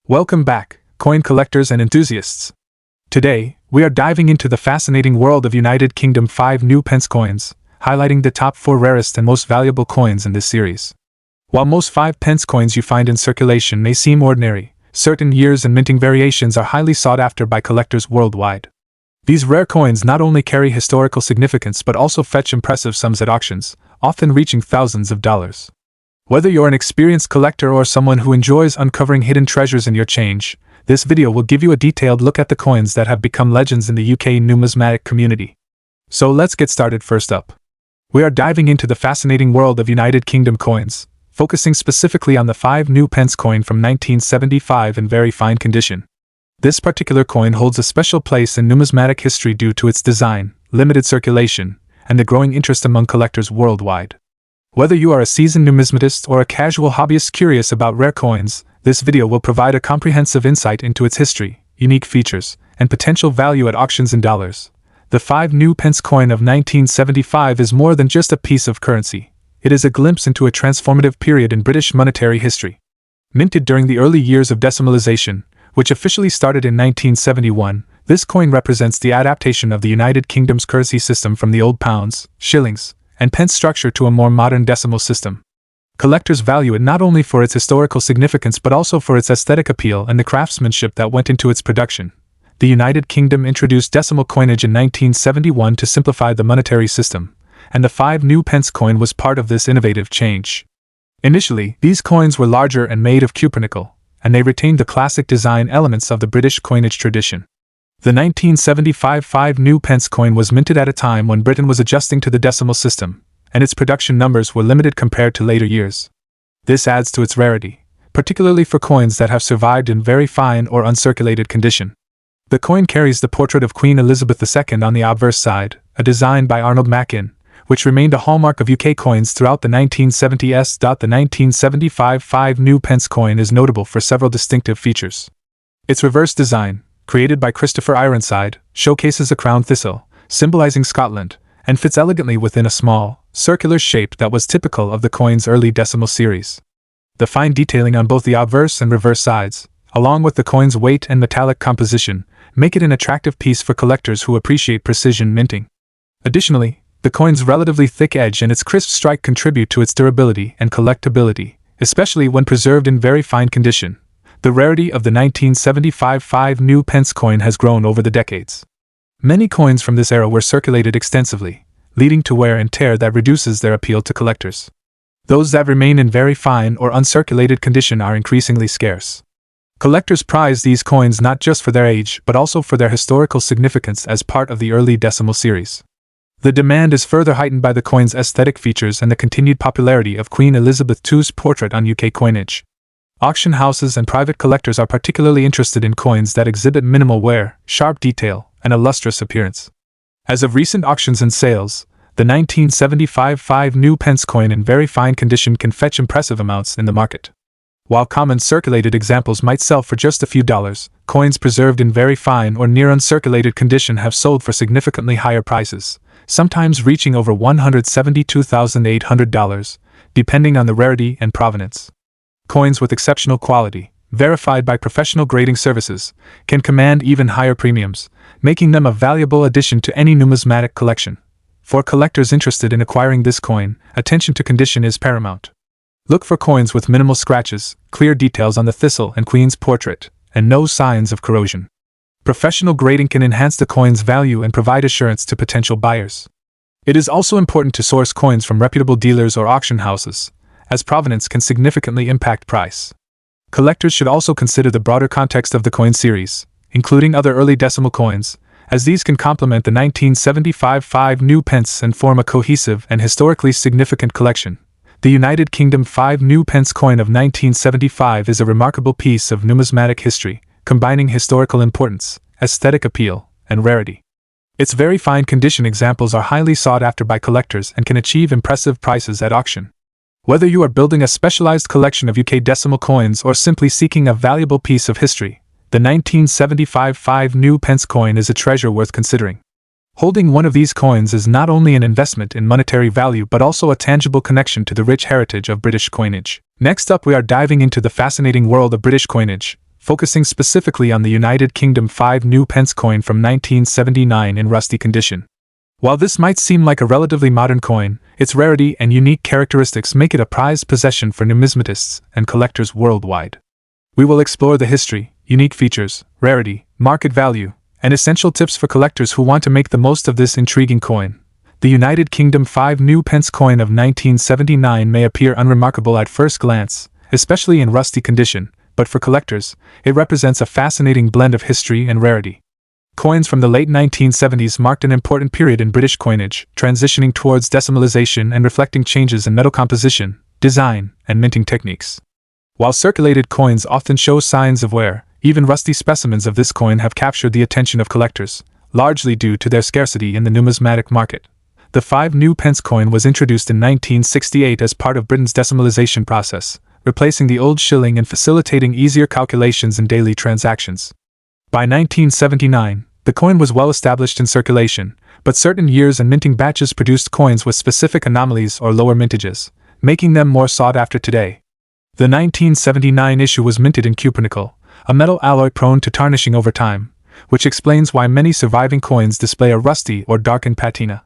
Welcome back, coin collectors and enthusiasts. Today, we are diving into the fascinating world of United Kingdom 5 new pence coins, highlighting the top 4 rarest and most valuable coins in this series. While most 5 pence coins you find in circulation may seem ordinary, certain years and minting variations are highly sought after by collectors worldwide. These rare coins not only carry historical significance but also fetch impressive sums at auctions, often reaching thousands of dollars. Whether you're an experienced collector or someone who enjoys uncovering hidden treasures in your change, this video will give you a detailed look at the coins that have become legends in the UK numismatic community. So let's get started. First up, we are diving into the fascinating world of United Kingdom coins, focusing specifically on the 5 new pence coin from 1975 in very fine condition. This particular coin holds a special place in numismatic history due to its design, limited circulation, and the growing interest among collectors worldwide. Whether you are a seasoned numismatist or a casual hobbyist curious about rare coins, this video will provide a comprehensive insight into its history, unique features, and potential value at auctions in dollars. The 5 new pence coin of 1975 is more than just a piece of currency. It is a glimpse into a transformative period in British monetary history. Minted during the early years of decimalization, which officially started in 1971, this coin represents the adaptation of the United Kingdom's currency system from the old pounds, shillings, and pence structure to a more modern decimal system. Collectors value it not only for its historical significance but also for its aesthetic appeal and the craftsmanship that went into its production. The United Kingdom introduced decimal coinage in 1971 to simplify the monetary system, and the 5 new pence coin was part of this innovative change. Initially, these coins were larger and made of cupronickel, and they retained the classic design elements of the British coinage tradition. The 1975 5 new pence coin was minted at a time when Britain was adjusting to the decimal system, and its production numbers were limited compared to later years. This adds to its rarity, particularly for coins that have survived in very fine or uncirculated condition. The coin carries the portrait of Queen Elizabeth II on the obverse side, a design by Arnold Mackin, which remained a hallmark of UK coins throughout the 1970s. The 1975 5 new pence coin is notable for several distinctive features. Its reverse design, created by Christopher Ironside, showcases a crown thistle, symbolizing Scotland, and fits elegantly within a small, circular shape that was typical of the coin's early decimal series. The fine detailing on both the obverse and reverse sides, along with the coin's weight and metallic composition, make it an attractive piece for collectors who appreciate precision minting. Additionally, the coin's relatively thick edge and its crisp strike contribute to its durability and collectability, especially when preserved in very fine condition. The rarity of the 1975 5 new pence coin has grown over the decades. Many coins from this era were circulated extensively, leading to wear and tear that reduces their appeal to collectors. Those that remain in very fine or uncirculated condition are increasingly scarce. Collectors prize these coins not just for their age but also for their historical significance as part of the early decimal series. The demand is further heightened by the coin's aesthetic features and the continued popularity of Queen Elizabeth II's portrait on UK coinage. Auction houses and private collectors are particularly interested in coins that exhibit minimal wear, sharp detail, and a lustrous appearance. As of recent auctions and sales, the 1975 5 new pence coin in very fine condition can fetch impressive amounts in the market. While common circulated examples might sell for just a few dollars, coins preserved in very fine or near uncirculated condition have sold for significantly higher prices, sometimes reaching over $172,800, depending on the rarity and provenance. Coins with exceptional quality, verified by professional grading services, can command even higher premiums, making them a valuable addition to any numismatic collection. For collectors interested in acquiring this coin, attention to condition is paramount. Look for coins with minimal scratches, clear details on the thistle and Queen's portrait, and no signs of corrosion. Professional grading can enhance the coin's value and provide assurance to potential buyers. It is also important to source coins from reputable dealers or auction houses, as provenance can significantly impact price. Collectors should also consider the broader context of the coin series, including other early decimal coins, as these can complement the 1975 5 new pence and form a cohesive and historically significant collection. The United Kingdom 5 new pence coin of 1975 is a remarkable piece of numismatic history, combining historical importance, aesthetic appeal, and rarity. Its very fine condition examples are highly sought after by collectors and can achieve impressive prices at auction. Whether you are building a specialized collection of UK decimal coins or simply seeking a valuable piece of history, the 1975 5 new pence coin is a treasure worth considering. Holding one of these coins is not only an investment in monetary value but also a tangible connection to the rich heritage of British coinage. Next up, we are diving into the fascinating world of British coinage, focusing specifically on the United Kingdom 5 new pence coin from 1979 in rusty condition. While this might seem like a relatively modern coin, its rarity and unique characteristics make it a prized possession for numismatists and collectors worldwide. We will explore the history, unique features, rarity, market value, and essential tips for collectors who want to make the most of this intriguing coin. The United Kingdom 5 new pence coin of 1979 may appear unremarkable at first glance, especially in rusty condition, but for collectors, it represents a fascinating blend of history and rarity. Coins from the late 1970s marked an important period in British coinage, transitioning towards decimalization and reflecting changes in metal composition, design, and minting techniques. While circulated coins often show signs of wear, even rusty specimens of this coin have captured the attention of collectors, largely due to their scarcity in the numismatic market. The 5 new pence coin was introduced in 1968 as part of Britain's decimalization process, replacing the old shilling and facilitating easier calculations in daily transactions. By 1979, the coin was well established in circulation, but certain years and minting batches produced coins with specific anomalies or lower mintages, making them more sought after today. The 1979 issue was minted in cupronickel, a metal alloy prone to tarnishing over time, which explains why many surviving coins display a rusty or darkened patina.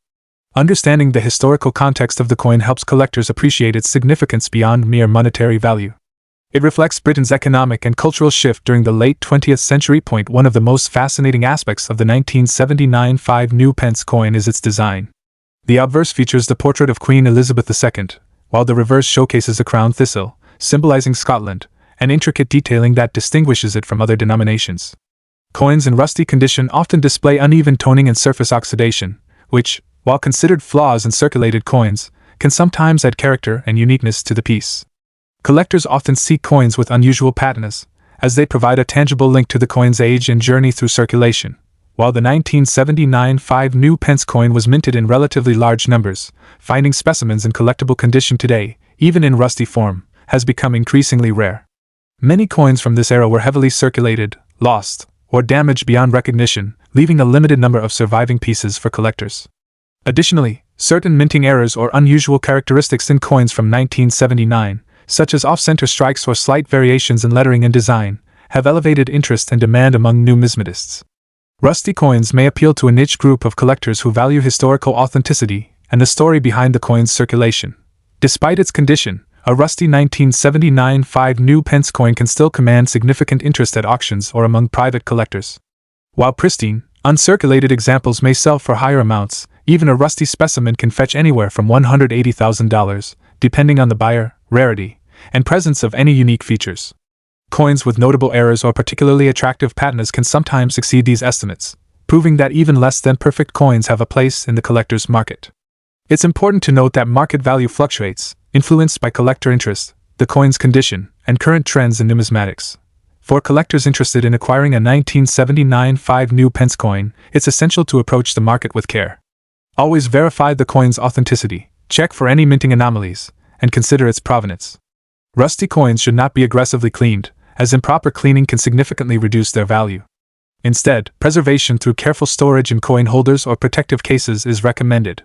Understanding the historical context of the coin helps collectors appreciate its significance beyond mere monetary value. It reflects Britain's economic and cultural shift during the late 20th century. One of the most fascinating aspects of the 1979 5 new pence coin is its design. The obverse features the portrait of Queen Elizabeth II, while the reverse showcases a crown thistle, symbolizing Scotland, an intricate detailing that distinguishes it from other denominations. Coins in rusty condition often display uneven toning and surface oxidation, which, while considered flaws in circulated coins, can sometimes add character and uniqueness to the piece. Collectors often seek coins with unusual patinas, as they provide a tangible link to the coin's age and journey through circulation. While the 1979 5 new pence coin was minted in relatively large numbers, finding specimens in collectible condition today, even in rusty form, has become increasingly rare. Many coins from this era were heavily circulated, lost, or damaged beyond recognition, leaving a limited number of surviving pieces for collectors. Additionally, certain minting errors or unusual characteristics in coins from 1979, such as off-center strikes or slight variations in lettering and design, have elevated interest and demand among numismatists. Rusty coins may appeal to a niche group of collectors who value historical authenticity and the story behind the coin's circulation. Despite its condition, a rusty 1979 5 new pence coin can still command significant interest at auctions or among private collectors. While pristine, uncirculated examples may sell for higher amounts, even a rusty specimen can fetch anywhere from $180,000, depending on the buyer, rarity, and presence of any unique features. Coins with notable errors or particularly attractive patinas can sometimes exceed these estimates, proving that even less than perfect coins have a place in the collector's market. It's important to note that market value fluctuates, influenced by collector interest, the coin's condition, and current trends in numismatics. For collectors interested in acquiring a 1979 5 new pence coin, it's essential to approach the market with care. Always verify the coin's authenticity, check for any minting anomalies, and consider its provenance. Rusty coins should not be aggressively cleaned, as improper cleaning can significantly reduce their value. Instead, preservation through careful storage in coin holders or protective cases is recommended.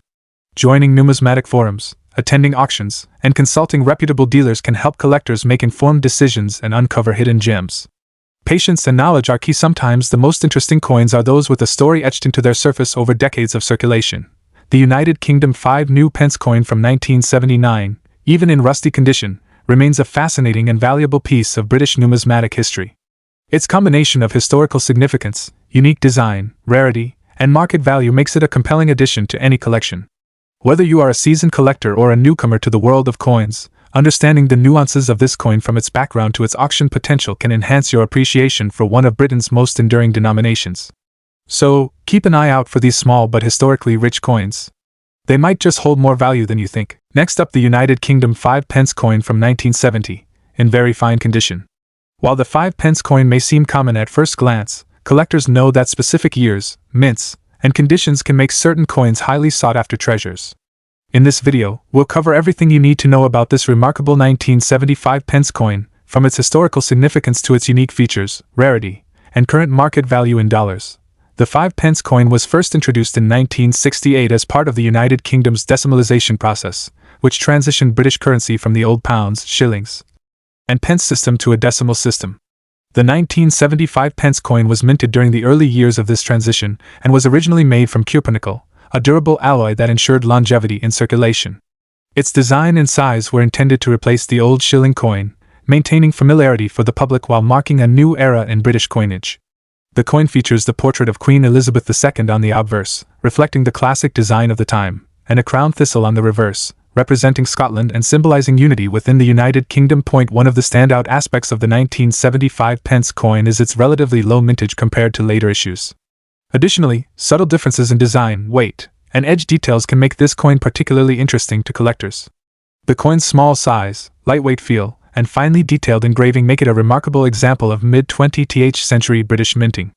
Joining numismatic forums, attending auctions, and consulting reputable dealers can help collectors make informed decisions and uncover hidden gems. Patience and knowledge are key. Sometimes the most interesting coins are those with a story etched into their surface over decades of circulation. The United Kingdom 5 new pence coin from 1979, even in rusty condition, remains a fascinating and valuable piece of British numismatic history. Its combination of historical significance, unique design, rarity, and market value makes it a compelling addition to any collection. Whether you are a seasoned collector or a newcomer to the world of coins, understanding the nuances of this coin from its background to its auction potential can enhance your appreciation for one of Britain's most enduring denominations. So, keep an eye out for these small but historically rich coins. They might just hold more value than you think. Next up, the United Kingdom 5 pence coin from 1970, in very fine condition. While the 5 pence coin may seem common at first glance, collectors know that specific years, mints, and conditions can make certain coins highly sought-after treasures. In this video, we'll cover everything you need to know about this remarkable 1975 pence coin, from its historical significance to its unique features, rarity, and current market value in dollars. The 5 pence coin was first introduced in 1968 as part of the United Kingdom's decimalization process, which transitioned British currency from the old pounds, shillings, and pence system to a decimal system. The 1975 pence coin was minted during the early years of this transition and was originally made from cupronickel, a durable alloy that ensured longevity in circulation. Its design and size were intended to replace the old shilling coin, maintaining familiarity for the public while marking a new era in British coinage. The coin features the portrait of Queen Elizabeth II on the obverse, reflecting the classic design of the time, and a crown thistle on the reverse, representing Scotland and symbolizing unity within the United Kingdom. One of the standout aspects of the 1975 pence coin is its relatively low mintage compared to later issues. Additionally, subtle differences in design, weight, and edge details can make this coin particularly interesting to collectors. The coin's small size, lightweight feel, and finely detailed engraving make it a remarkable example of mid-20th century British minting.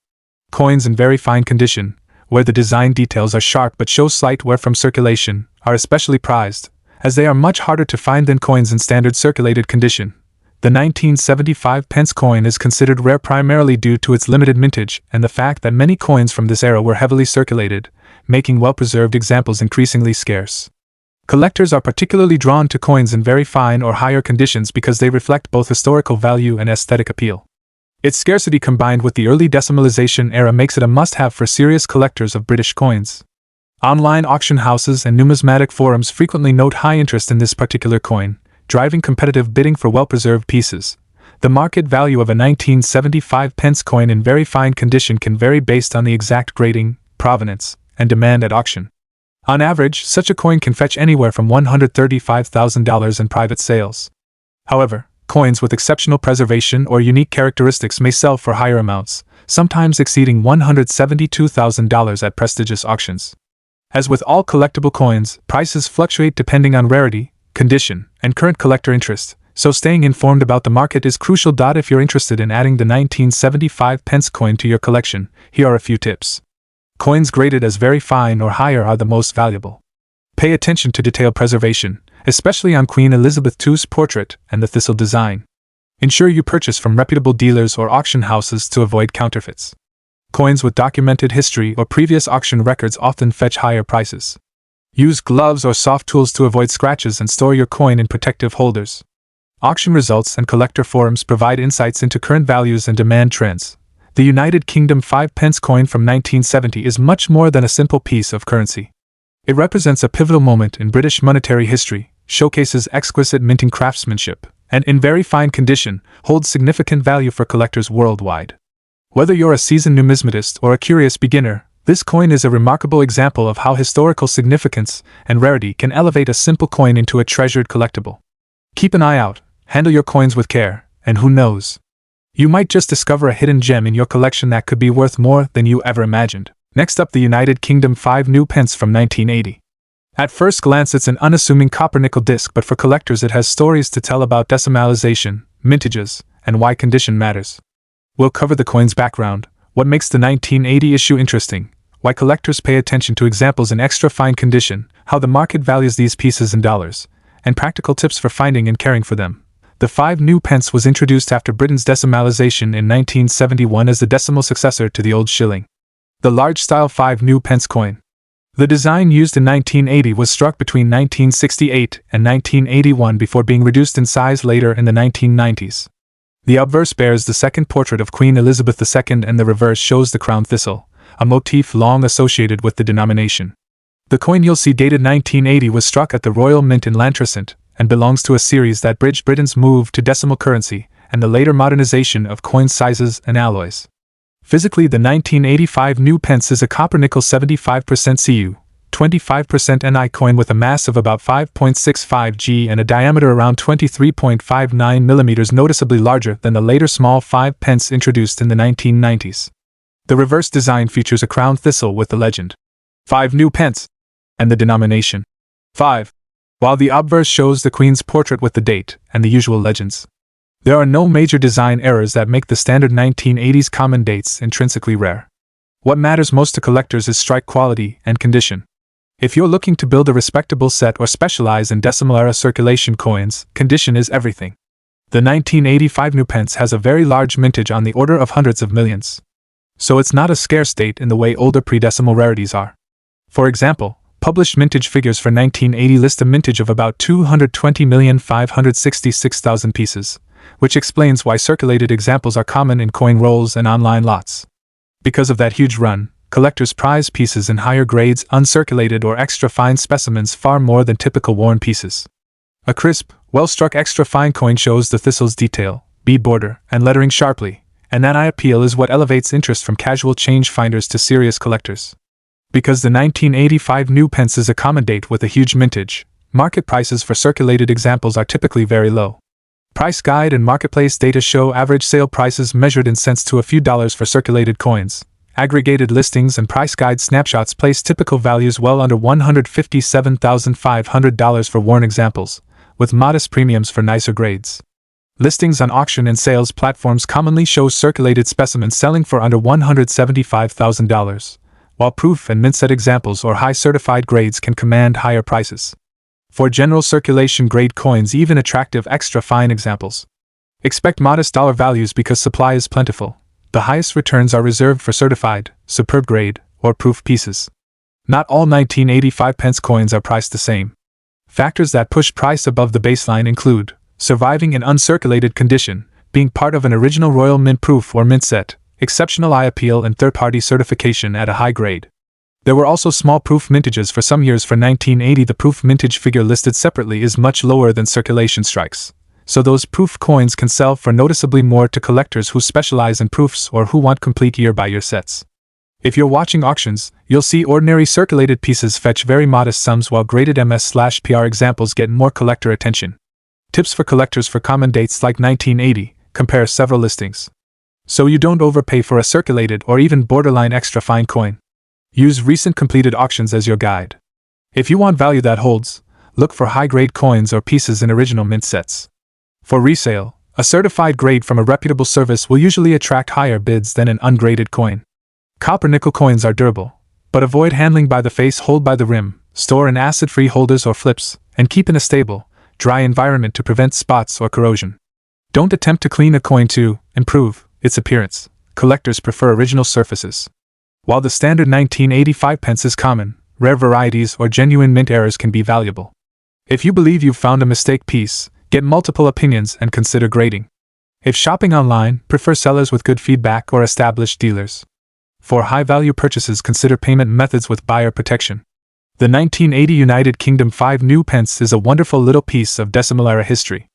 Coins in very fine condition, where the design details are sharp but show slight wear from circulation, are especially prized, as they are much harder to find than coins in standard circulated condition. The 1975 pence coin is considered rare primarily due to its limited mintage and the fact that many coins from this era were heavily circulated, making well-preserved examples increasingly scarce. Collectors are particularly drawn to coins in very fine or higher conditions because they reflect both historical value and aesthetic appeal. Its scarcity combined with the early decimalization era makes it a must-have for serious collectors of British coins. Online auction houses and numismatic forums frequently note high interest in this particular coin, driving competitive bidding for well-preserved pieces. The market value of a 1975 pence coin in very fine condition can vary based on the exact grading, provenance, and demand at auction. On average, such a coin can fetch anywhere from $135,000 in private sales. However, coins with exceptional preservation or unique characteristics may sell for higher amounts, sometimes exceeding $172,000 at prestigious auctions. As with all collectible coins, prices fluctuate depending on rarity, condition, and current collector interest, so staying informed about the market is crucial. If you're interested in adding the 1975 pence coin to your collection, here are a few tips. Coins graded as very fine or higher are the most valuable. Pay attention to detail preservation, especially on Queen Elizabeth II's portrait and the thistle design. Ensure you purchase from reputable dealers or auction houses to avoid counterfeits. Coins with documented history or previous auction records often fetch higher prices. Use gloves or soft tools to avoid scratches and store your coin in protective holders. Auction results and collector forums provide insights into current values and demand trends. The United Kingdom 5 pence coin from 1970 is much more than a simple piece of currency. It represents a pivotal moment in British monetary history, showcases exquisite minting craftsmanship, and in very fine condition, holds significant value for collectors worldwide. Whether you're a seasoned numismatist or a curious beginner, this coin is a remarkable example of how historical significance and rarity can elevate a simple coin into a treasured collectible. Keep an eye out, handle your coins with care, and who knows? You might just discover a hidden gem in your collection that could be worth more than you ever imagined. Next up, the United Kingdom 5 new pence from 1980. At first glance it's an unassuming copper-nickel disc, but for collectors it has stories to tell about decimalization, mintages, and why condition matters. We'll cover the coin's background, what makes the 1980 issue interesting, why collectors pay attention to examples in extra fine condition, how the market values these pieces in dollars, and practical tips for finding and caring for them. The 5 new pence was introduced after Britain's decimalization in 1971 as the decimal successor to the old shilling. The large-style 5 new pence coin. The design used in 1980 was struck between 1968 and 1981 before being reduced in size later in the 1990s. The obverse bears the second portrait of Queen Elizabeth II and the reverse shows the crown thistle, a motif long associated with the denomination. The coin you'll see dated 1980 was struck at the Royal Mint in Lantricent and belongs to a series that bridged Britain's move to decimal currency and the later modernization of coin sizes and alloys. Physically, the 1985 new pence is a copper-nickel 75% Cu, 25% Ni coin with a mass of about 5.65 g and a diameter around 23.59 mm, noticeably larger than the later small 5 pence introduced in the 1990s. The reverse design features a crown thistle with the legend 5 new pence and the denomination 5, while the obverse shows the Queen's portrait with the date and the usual legends. There are no major design errors that make the standard 1980s common dates intrinsically rare. What matters most to collectors is strike quality and condition. If you're looking to build a respectable set or specialize in decimal-era circulation coins, condition is everything. The 1985 new pence has a very large mintage on the order of hundreds of millions. So it's not a scarce date in the way older pre-decimal rarities are. For example, published mintage figures for 1980 list a mintage of about 220,566,000 pieces, which explains why circulated examples are common in coin rolls and online lots. Because of that huge run, collectors prize pieces in higher grades, uncirculated or extra fine specimens far more than typical worn pieces. A crisp, well-struck extra fine coin shows the thistle's detail, bead border, and lettering sharply, and that eye appeal is what elevates interest from casual change finders to serious collectors. Because the 1985 new pence is a common date with a huge mintage, market prices for circulated examples are typically very low. Price Guide and marketplace data show average sale prices measured in cents to a few dollars for circulated coins. Aggregated listings and Price Guide snapshots place typical values well under $157,500 for worn examples, with modest premiums for nicer grades. Listings on auction and sales platforms commonly show circulated specimens selling for under $175,000, while proof and mint-set examples or high certified grades can command higher prices. For general circulation grade coins, even attractive extra fine examples, expect modest dollar values because supply is plentiful. The highest returns are reserved for certified, superb grade, or proof pieces. Not all 1985 pence coins are priced the same. Factors that push price above the baseline include surviving in uncirculated condition, being part of an original Royal Mint proof or mint set, exceptional eye appeal, and third-party certification at a high grade. There were also small proof mintages for some years. For 1980, the proof mintage figure listed separately is much lower than circulation strikes, so those proof coins can sell for noticeably more to collectors who specialize in proofs or who want complete year-by-year sets. If you're watching auctions, you'll see ordinary circulated pieces fetch very modest sums while graded MS/PR examples get more collector attention. Tips for collectors for common dates like 1980: compare several listings, so you don't overpay for a circulated or even borderline extra fine coin. Use recent completed auctions as your guide. If you want value that holds, look for high-grade coins or pieces in original mint sets. For resale, a certified grade from a reputable service will usually attract higher bids than an ungraded coin. Copper-nickel coins are durable, but avoid handling by the face, hold by the rim, store in acid-free holders or flips, and keep in a stable, dry environment to prevent spots or corrosion. Don't attempt to clean a coin to improve its appearance. Collectors prefer original surfaces. While the standard 1985 pence is common, rare varieties or genuine mint errors can be valuable. If you believe you've found a mistake piece, get multiple opinions and consider grading. If shopping online, prefer sellers with good feedback or established dealers. For high-value purchases, consider payment methods with buyer protection. The 1980 United Kingdom 5 new pence is a wonderful little piece of decimal era history.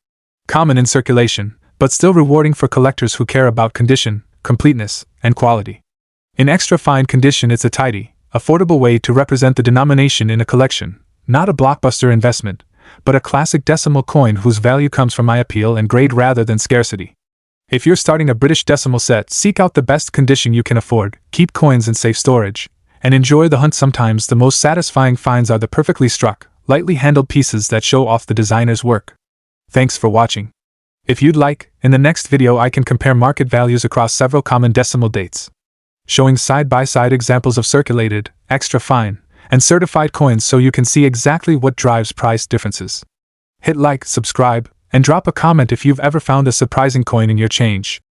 Common in circulation, but still rewarding for collectors who care about condition, completeness, and quality. In extra fine condition, it's a tidy, affordable way to represent the denomination in a collection, not a blockbuster investment, but a classic decimal coin whose value comes from eye appeal and grade rather than scarcity. If you're starting a British decimal set, seek out the best condition you can afford, keep coins in safe storage, and enjoy the hunt. Sometimes the most satisfying finds are the perfectly struck, lightly handled pieces that show off the designer's work. Thanks for watching. If you'd like, in the next video I can compare market values across several common decimal dates, showing side-by-side examples of circulated, extra fine, and certified coins so you can see exactly what drives price differences. Hit like, subscribe, and drop a comment if you've ever found a surprising coin in your change.